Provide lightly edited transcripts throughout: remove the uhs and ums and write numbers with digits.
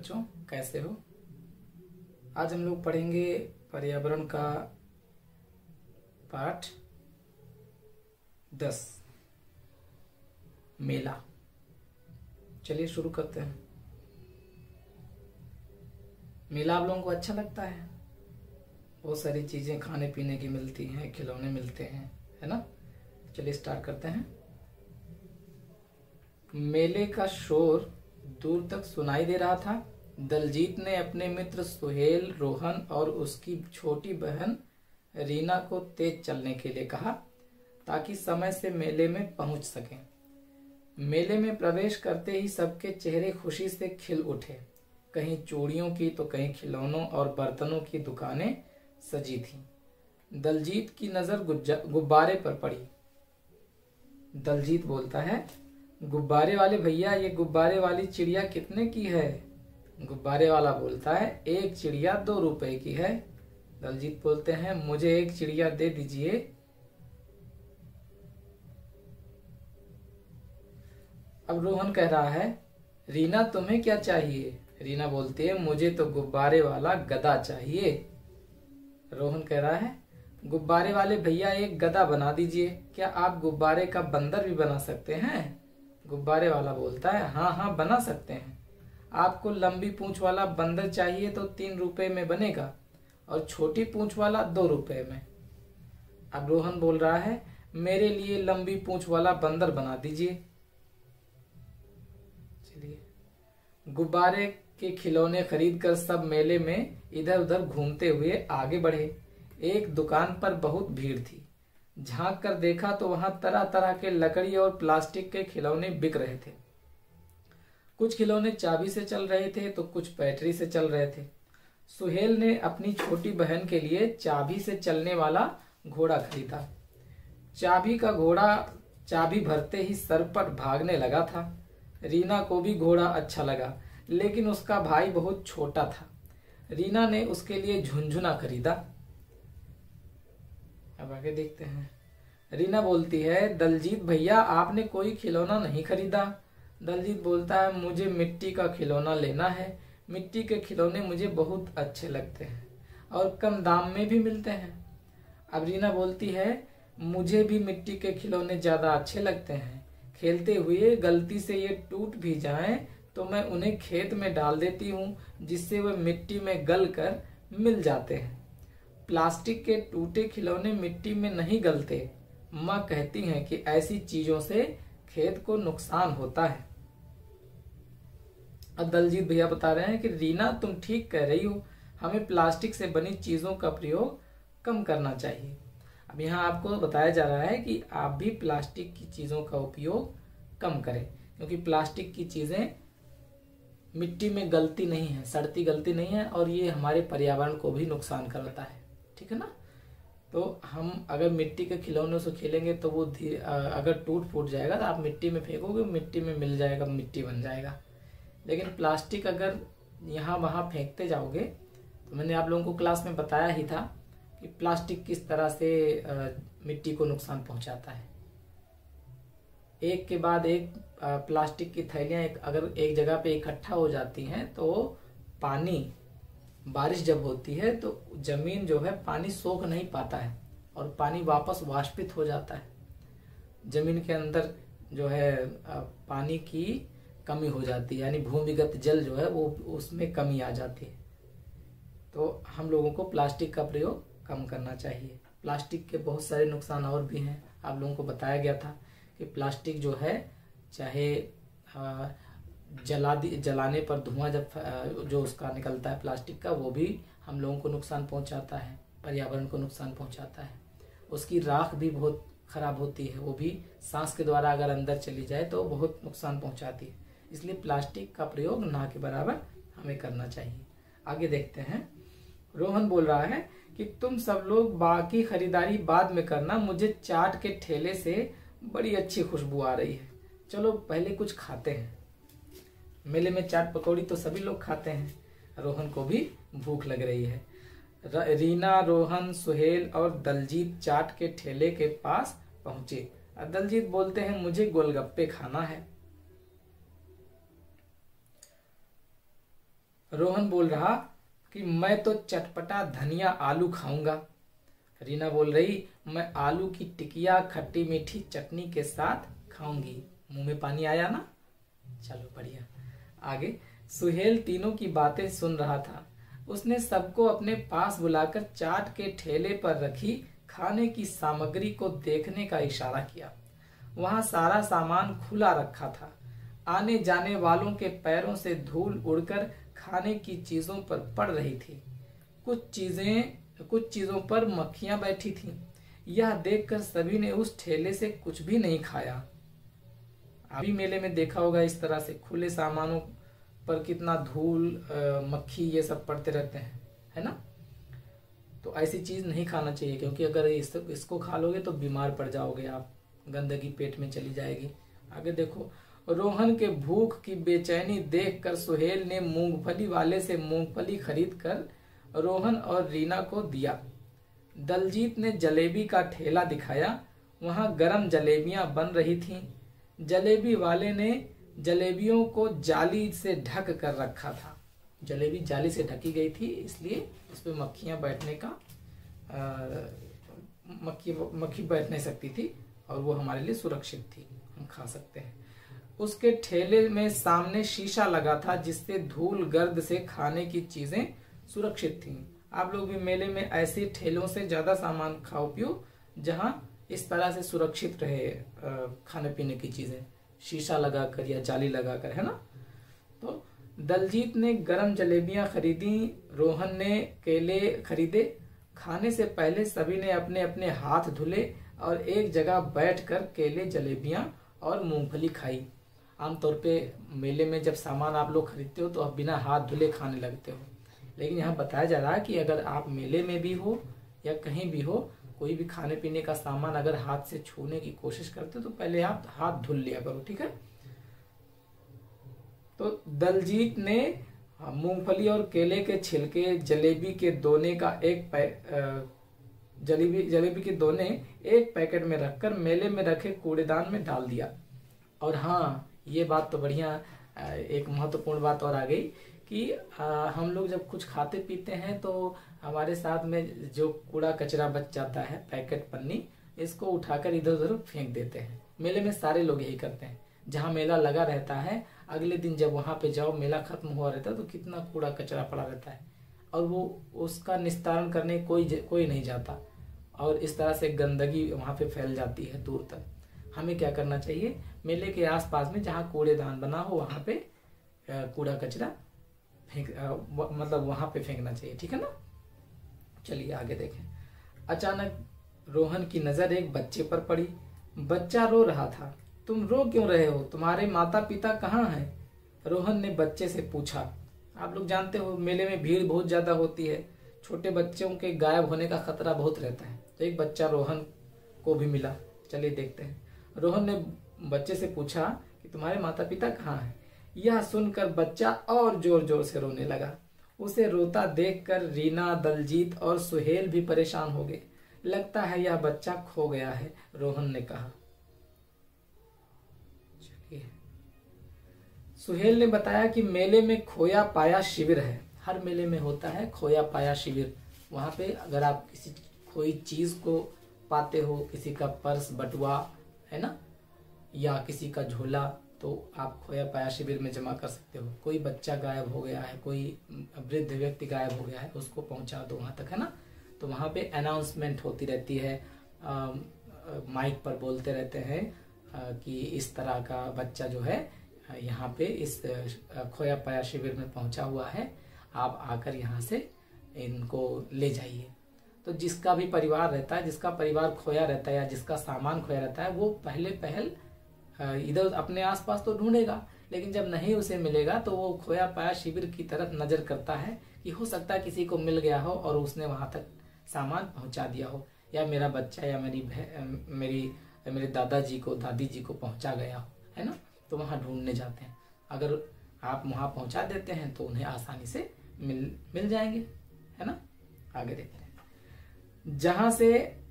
बच्चों, कैसे हो? आज हम लोग पढ़ेंगे पर्यावरण का पाठ 10, मेला। चलिए शुरू करते हैं। मेला आप लोगों को अच्छा लगता है? बहुत सारी चीजें खाने पीने की मिलती हैं, खिलौने मिलते हैं, है ना? चलिए स्टार्ट करते हैं। मेले का शोर दूर तक सुनाई दे रहा था। दलजीत ने अपने मित्र सुहेल, रोहन और उसकी छोटी बहन रीना को तेज चलने के लिए कहा ताकि समय से मेले में पहुंच सकें। मेले में प्रवेश करते ही सबके चेहरे खुशी से खिल उठे। कहीं चूड़ियों की तो कहीं खिलौनों और बर्तनों की दुकानें सजी थीं। दलजीत की नजर गुब्बारे पर पड़ी। दलजीत बोलता है, गुब्बारे वाले भैया, ये गुब्बारे वाली चिड़िया कितने की है? गुब्बारे वाला बोलता है, एक चिड़िया 2 रुपए की है। दलजीत बोलते हैं, मुझे एक चिड़िया दे दीजिए। अब रोहन कह रहा है, रीना तुम्हें क्या चाहिए? रीना बोलती है, मुझे तो गुब्बारे वाला गधा चाहिए। रोहन कह रहा है, गुब्बारे वाले भैया एक गधा बना दीजिए। क्या आप गुब्बारे का बंदर भी बना सकते हैं? गुब्बारे वाला बोलता है, हाँ हाँ बना सकते हैं। आपको लंबी पूंछ वाला बंदर चाहिए तो 3 रुपए में बनेगा और छोटी पूंछ वाला 2 रुपए में। अब रोहन बोल रहा है, मेरे लिए लंबी पूंछ वाला बंदर बना दीजिए। चलिए, गुब्बारे के खिलौने खरीदकर सब मेले में इधर उधर घूमते हुए आगे बढ़े। एक दुकान पर बहुत भीड़ थी। झांक कर देखा तो वहां तरह तरह के लकड़ी और प्लास्टिक के खिलौने बिक रहे थे। कुछ खिलौने चाबी से चल रहे थे तो कुछ बैटरी से चल रहे थे। सुहेल ने अपनी छोटी बहन के लिए चाबी से चलने वाला घोड़ा खरीदा। चाबी का घोड़ा चाबी भरते ही सर पर भागने लगा था। रीना को भी घोड़ा अच्छा लगा, लेकिन उसका भाई बहुत छोटा था। रीना ने उसके लिए झुनझुना खरीदा। अब आगे देखते हैं। रीना बोलती है, दलजीत भैया आपने कोई खिलौना नहीं खरीदा? दलजीत बोलता है, मुझे मिट्टी का खिलौना लेना है। मिट्टी के खिलौने मुझे बहुत अच्छे लगते हैं और कम दाम में भी मिलते हैं। अब रीना बोलती है, मुझे भी मिट्टी के खिलौने ज्यादा अच्छे लगते हैं। खेलते हुए गलती से ये टूट भी जाएं तो मैं उन्हें खेत में डाल देती हूँ, जिससे वे मिट्टी में गल कर मिल जाते हैं। प्लास्टिक के टूटे खिलौने मिट्टी में नहीं गलते। माँ कहती हैं कि ऐसी चीजों से खेत को नुकसान होता है। अब दलजीत भैया बता रहे हैं कि रीना तुम ठीक कह रही हो, हमें प्लास्टिक से बनी चीजों का प्रयोग कम करना चाहिए। अब यहाँ आपको बताया जा रहा है कि आप भी प्लास्टिक की चीजों का उपयोग कम करें, क्योंकि प्लास्टिक की चीजें मिट्टी में गलती नहीं है, सड़ती गलती नहीं है और ये हमारे पर्यावरण को भी नुकसान करता है। ठीक है ना? तो हम अगर मिट्टी के खिलौनों से खेलेंगे तो वो अगर टूट फूट जाएगा तो आप मिट्टी में फेंकोगे, मिट्टी में मिल जाएगा, मिट्टी बन जाएगा। लेकिन प्लास्टिक अगर यहाँ वहाँ फेंकते जाओगे, तो मैंने आप लोगों को क्लास में बताया ही था कि प्लास्टिक किस तरह से मिट्टी को नुकसान पहुंचाता है। एक के बाद एक प्लास्टिक की थैलियां अगर एक जगह पे इकट्ठा हो जाती हैं तो पानी, बारिश जब होती है तो जमीन जो है पानी सोख नहीं पाता है और पानी वापस वाष्पित हो जाता है। जमीन के अंदर जो है पानी की कमी हो जाती है, यानी भूमिगत जल जो है वो उसमें कमी आ जाती है। तो हम लोगों को प्लास्टिक का प्रयोग कम करना चाहिए। प्लास्टिक के बहुत सारे नुकसान और भी हैं। आप लोगों को बताया गया था कि प्लास्टिक जो है, चाहे जलाने पर धुआं जब जो उसका निकलता है प्लास्टिक का, वो भी हम लोगों को नुकसान पहुंचाता है, पर्यावरण को नुकसान पहुंचाता है। उसकी राख भी बहुत खराब होती है, वो भी सांस के द्वारा अगर अंदर चली जाए तो बहुत नुकसान पहुंचाती है। इसलिए प्लास्टिक का प्रयोग ना के बराबर हमें करना चाहिए। आगे देखते हैं। रोहन बोल रहा है कि तुम सब लोग बाकी खरीदारी बाद में करना, मुझे चाट के ठेले से बड़ी अच्छी खुशबू आ रही है। चलो पहले कुछ खाते हैं। मेले में चाट पकौड़ी तो सभी लोग खाते हैं। रोहन को भी भूख लग रही है। रीना, रोहन, सुहेल और दलजीत चाट के ठेले के पास पहुंचे। दलजीत बोलते हैं, मुझे गोलगप्पे खाना है। रोहन बोल रहा कि मैं तो चटपटा धनिया आलू खाऊंगा। रीना बोल रही मैं आलू की टिकिया खट्टी मीठी चटनी के साथ खाऊंगी। मुंह में पानी आया ना? चलो बढ़िया। आगे सुहेल तीनों की बातें सुन रहा था। उसने सबको अपने पास बुलाकर चाट के ठेले पर रखी खाने की सामग्री को देखने का इशारा किया। वहां सारा सामान खुला रखा था। आने जाने वालों के पैरों से धूल उड़कर खाने की चीजों पर पड़ रही थी। कुछ चीजों पर मक्खियां बैठी थीं। यह देखकर सभी ने उस ठेले से कुछ भी नहीं खाया। अभी मेले में देखा होगा इस तरह से खुले सामानों पर कितना धूल मक्खी ये सब पड़ते रहते हैं, है ना? तो ऐसी चीज नहीं खाना चाहिए, क्योंकि अगर इसको खा लोगे तो बीमार पड़ जाओगे आप, गंदगी पेट में चली जाएगी। आगे देखो, रोहन के भूख की बेचैनी देखकर सुहेल ने मूंगफली वाले से मूंगफली खरीद कर रोहन और रीना को दिया। दलजीत ने जलेबी का ठेला दिखाया। वहां गरम जलेबियां बन रही थीं। जलेबी वाले ने जलेबियों को जाली से ढक कर रखा था। जलेबी जाली से ढकी गई थी, इसलिए उसमें मक्खियां बैठने का मक्खी बैठ नहीं सकती थी और वो हमारे लिए सुरक्षित थी, हम खा सकते हैं। उसके ठेले में सामने शीशा लगा था जिससे धूल गर्द से खाने की चीजें सुरक्षित थीं। आप लोग भी मेले में ऐसे ठेलों से ज्यादा सामान खाओ पियो जहां इस तरह से सुरक्षित रहे खाने पीने की चीजें, शीशा लगाकर या जाली लगाकर, है ना? तो दलजीत ने गरम जलेबियां खरीदी। रोहन ने केले खरीदे। खाने से पहले सभी ने अपने अपने हाथ धुले और एक जगह बैठकर केले, जलेबियां और मूंगफली खाई। आमतौर पे मेले में जब सामान आप लोग खरीदते हो तो आप बिना हाथ धुले खाने लगते हो, लेकिन यहाँ बताया जा रहा है कि अगर आप मेले में भी हो या कहीं भी हो, कोई भी खाने पीने का सामान अगर हाथ से छूने की कोशिश करते हो तो पहले आप हाथ धुल लिया करो, ठीक है? तो दलजीत ने मूंगफली और केले के छिलके, जलेबी के दोने एक पैकेट में रखकर मेले में रखे कूड़ेदान में डाल दिया। और हाँ, ये बात तो बढ़िया, एक महत्वपूर्ण बात और आ गई कि हम लोग जब कुछ खाते पीते हैं तो हमारे साथ में जो कूड़ा कचरा बच जाता है, पैकेट, पन्नी, इसको उठाकर इधर उधर फेंक देते हैं। मेले में सारे लोग यही करते हैं। जहाँ मेला लगा रहता है, अगले दिन जब वहां पे जाओ, मेला खत्म हुआ रहता है तो कितना कूड़ा कचरा पड़ा रहता है और वो उसका निस्तारण करने कोई नहीं जाता और इस तरह से गंदगी वहां पे फैल जाती है दूर तक। हमें क्या करना चाहिए, मेले के आसपास में जहाँ कूड़ेदान बना हो वहां पे कूड़ा कचरा मतलब वहां पे फेंकना चाहिए, ठीक है ना? चलिए आगे देखें। अचानक रोहन की नजर एक बच्चे पर पड़ी। बच्चा रो रहा था। तुम रो क्यों रहे हो? तुम्हारे माता पिता कहाँ हैं? रोहन ने बच्चे से पूछा। आप लोग जानते हो मेले में भीड़ बहुत ज्यादा होती है, छोटे बच्चों के गायब होने का खतरा बहुत रहता है। तो एक बच्चा रोहन को भी मिला। चलिए देखते हैं। रोहन ने बच्चे से पूछा कि तुम्हारे माता पिता कहाँ हैं? यह सुनकर बच्चा और जोर जोर से रोने लगा। उसे रोता देखकर रीना, दलजीत और सुहेल भी परेशान हो गए। लगता है यह बच्चा खो गया है, रोहन ने कहा। चलिए, सुहेल ने बताया कि मेले में खोया पाया शिविर है। हर मेले में होता है खोया पाया शिविर। वहां पे अगर आप किसी कोई चीज को पाते हो, किसी का पर्स, बटुआ, है ना, या किसी का झोला, तो आप खोया पाया शिविर में जमा कर सकते हो। कोई बच्चा गायब हो गया है, कोई वृद्ध व्यक्ति गायब हो गया है, उसको पहुंचा दो वहां तक, है ना? तो वहां पे अनाउंसमेंट होती रहती है, माइक पर बोलते रहते हैं कि इस तरह का बच्चा जो है यहाँ पे इस खोया पाया शिविर में पहुंचा हुआ है, आप आकर यहाँ से इनको ले जाइए। तो जिसका भी परिवार रहता है, जिसका परिवार खोया रहता है या जिसका सामान खोया रहता है, वो पहल इधर अपने आसपास तो ढूंढेगा, लेकिन जब नहीं उसे मिलेगा तो वो खोया पाया शिविर की तरफ नजर करता है कि हो सकता है किसी को मिल गया हो और उसने वहां तक सामान पहुंचा दिया हो, या मेरा बच्चा या मेरे दादाजी को, दादी जी को पहुंचा गया हो, है ना? तो वहां ढूंढने जाते हैं। अगर आप वहां पहुंचा देते हैं तो उन्हें आसानी से मिल जाएंगे, है ना? आगे देखते हैं। जहां से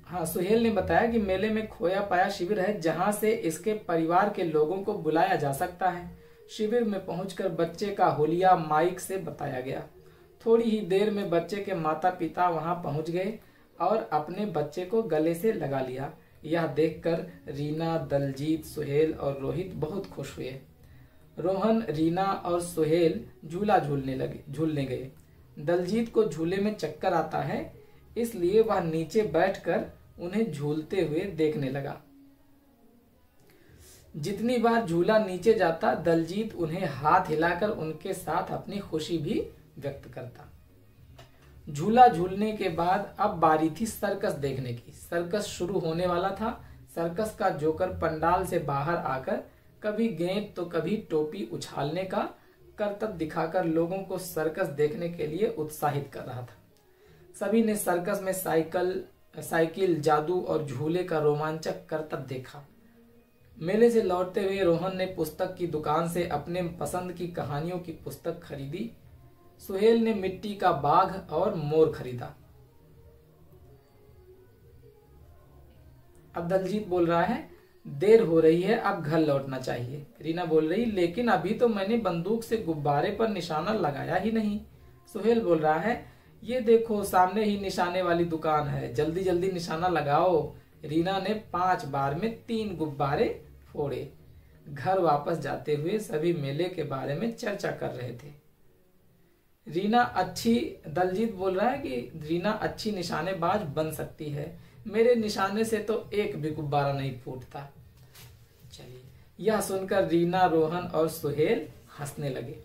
सुहेल ने बताया कि मेले में खोया पाया शिविर है जहां से इसके परिवार के लोगों को बुलाया जा सकता है। शिविर में पहुंचकर बच्चे का हुलिया माइक से बताया गया। थोड़ी ही देर में बच्चे के माता पिता वहां पहुंच गए और अपने बच्चे को गले से लगा लिया। यह देखकर रीना, दलजीत, सुहेल और रोहित बहुत खुश हुए। रोहन, रीना और सुहेल झूला झूलने गए। दलजीत को झूले में चक्कर आता है, इसलिए वह नीचे बैठकर उन्हें झूलते हुए देखने लगा। जितनी बार झूला नीचे जाता, दलजीत उन्हें हाथ हिलाकर उनके साथ अपनी खुशी भी व्यक्त करता। झूला झूलने के बाद अब बारी थी सर्कस देखने की। सर्कस शुरू होने वाला था। सर्कस का जोकर पंडाल से बाहर आकर कभी गेंद तो कभी टोपी उछालने का करतब दिखाकर लोगों को सर्कस देखने के लिए उत्साहित कर रहा था। सभी ने सर्कस में साइकिल, जादू और झूले का रोमांचक करतब देखा। मेले से लौटते हुए रोहन ने पुस्तक की दुकान से अपने पसंद की कहानियों की पुस्तक खरीदी। सुहेल ने मिट्टी का बाघ और मोर खरीदा। अब दलजीत बोल रहा है, देर हो रही है, अब घर लौटना चाहिए। रीना बोल रही, लेकिन अभी तो मैंने बंदूक से गुब्बारे पर निशाना लगाया ही नहीं। सुहेल बोल रहा है, ये देखो सामने ही निशाने वाली दुकान है, जल्दी जल्दी निशाना लगाओ। रीना ने 5 बार में 3 गुब्बारे फोड़े। घर वापस जाते हुए सभी मेले के बारे में चर्चा कर रहे थे। दलजीत बोल रहा है कि रीना अच्छी निशानेबाज बन सकती है, मेरे निशाने से तो एक भी गुब्बारा नहीं फूटता। चलिए, यह सुनकर रीना, रोहन और सुहेल हंसने लगे।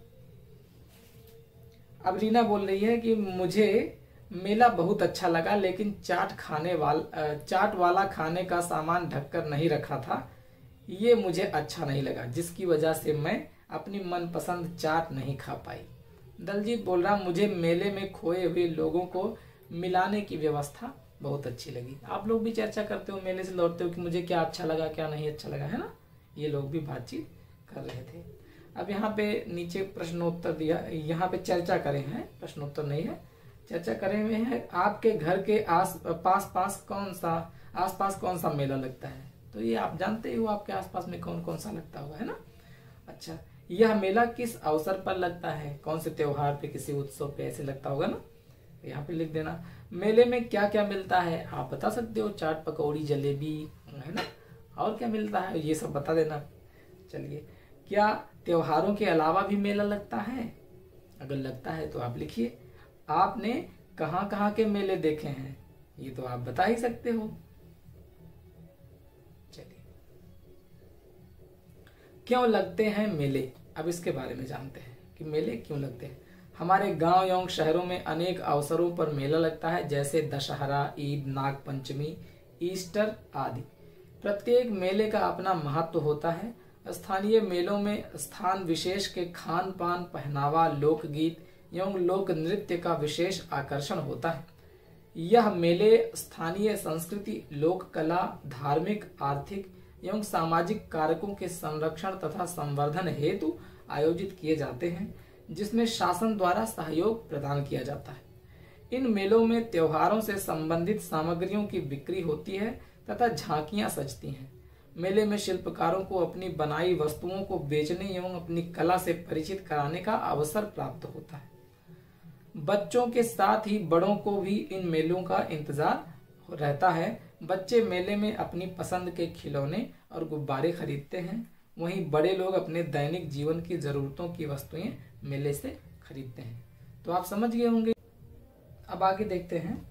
अब रीना बोल रही है कि मुझे मेला बहुत अच्छा लगा, लेकिन चाट वाला खाने का सामान ढककर नहीं रखा था, ये मुझे अच्छा नहीं लगा, जिसकी वजह से मैं अपनी मनपसंद चाट नहीं खा पाई। दलजीत बोल रहा, मुझे मेले में खोए हुए लोगों को मिलाने की व्यवस्था बहुत अच्छी लगी। आप लोग भी चर्चा करते हो मेले से लौटते हो कि मुझे क्या अच्छा लगा, क्या नहीं अच्छा लगा, है ना। ये लोग भी बातचीत कर रहे थे। अब यहाँ पे नीचे प्रश्नोत्तर दिया, यहाँ पे चर्चा करें हैं, प्रश्नोत्तर नहीं है, चर्चा करे हुए हैं। आपके घर के आसपास कौन सा मेला लगता है? तो ये आप जानते हो आपके आसपास में कौन कौन सा लगता हुआ है ना। अच्छा, यह मेला किस अवसर पर लगता है? कौन से त्योहार पे, किसी उत्सव पे ऐसे लगता होगा ना, यहाँ पे लिख देना। मेले में क्या क्या मिलता है आप बता सकते हो, चाट, पकौड़ी, जलेबी, है ना, और क्या मिलता है ये सब बता देना। चलिए, क्या त्योहारों के अलावा भी मेला लगता है? अगर लगता है तो आप लिखिए। आपने कहाँ कहाँ के मेले देखे हैं, ये तो आप बता ही सकते हो। चलिए, क्यों लगते हैं मेले? अब इसके बारे में जानते हैं कि मेले क्यों लगते हैं। हमारे गांव एवं शहरों में अनेक अवसरों पर मेला लगता है, जैसे दशहरा, ईद, नाग पंचमी, ईस्टर आदि। प्रत्येक मेले का अपना महत्व होता है। स्थानीय मेलों में स्थान विशेष के खान पान, पहनावा, लोकगीत एवं लोक नृत्य का विशेष आकर्षण होता है। यह मेले स्थानीय संस्कृति, लोक कला, धार्मिक, आर्थिक एवं सामाजिक कारकों के संरक्षण तथा संवर्धन हेतु आयोजित किए जाते हैं, जिसमें शासन द्वारा सहयोग प्रदान किया जाता है। इन मेलों में त्योहारों से संबंधित सामग्रियों की बिक्री होती है तथा झांकियां सजती हैं। मेले में शिल्पकारों को अपनी बनाई वस्तुओं को बेचने एवं अपनी कला से परिचित कराने का अवसर प्राप्त होता है। बच्चों के साथ ही बड़ों को भी इन मेलों का इंतजार रहता है। बच्चे मेले में अपनी पसंद के खिलौने और गुब्बारे खरीदते हैं, वहीं बड़े लोग अपने दैनिक जीवन की जरूरतों की वस्तुएं मेले से खरीदते हैं। तो आप समझ गए होंगे। अब आगे देखते हैं,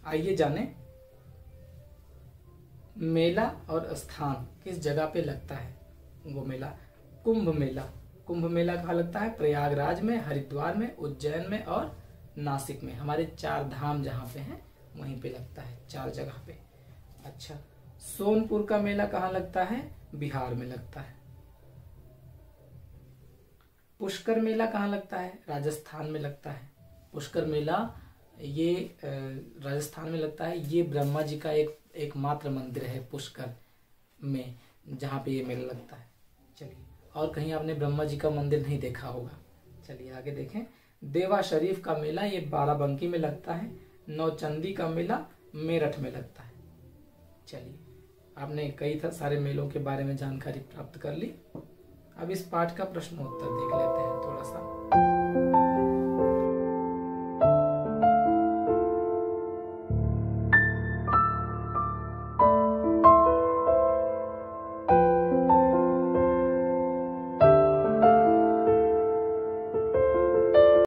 आइए जाने मेला और स्थान किस जगह पे लगता है। वो मेला कुंभ मेला कहाँ लगता है? प्रयागराज में, हरिद्वार में, उज्जैन में और नासिक में। हमारे 4 धाम जहाँ पे हैं वहीं पे लगता है, 4 जगह पे। अच्छा, सोनपुर का मेला कहाँ लगता है? बिहार में लगता है। पुष्कर मेला कहाँ लगता है? राजस्थान में लगता है। पुष्कर मेला ये राजस्थान में लगता है। ये ब्रह्मा जी का एकमात्र मंदिर है पुष्कर में, जहाँ पे ये मेला लगता है। चलिए, और कहीं आपने ब्रह्मा जी का मंदिर नहीं देखा होगा। चलिए आगे देखें। देवा शरीफ का मेला ये बाराबंकी में लगता है। नौचंदी का मेला मेरठ में लगता है। चलिए, आपने कई सारे मेलों के बारे में जानकारी प्राप्त कर ली। अब इस पाठ का प्रश्नोत्तर देख लेते हैं।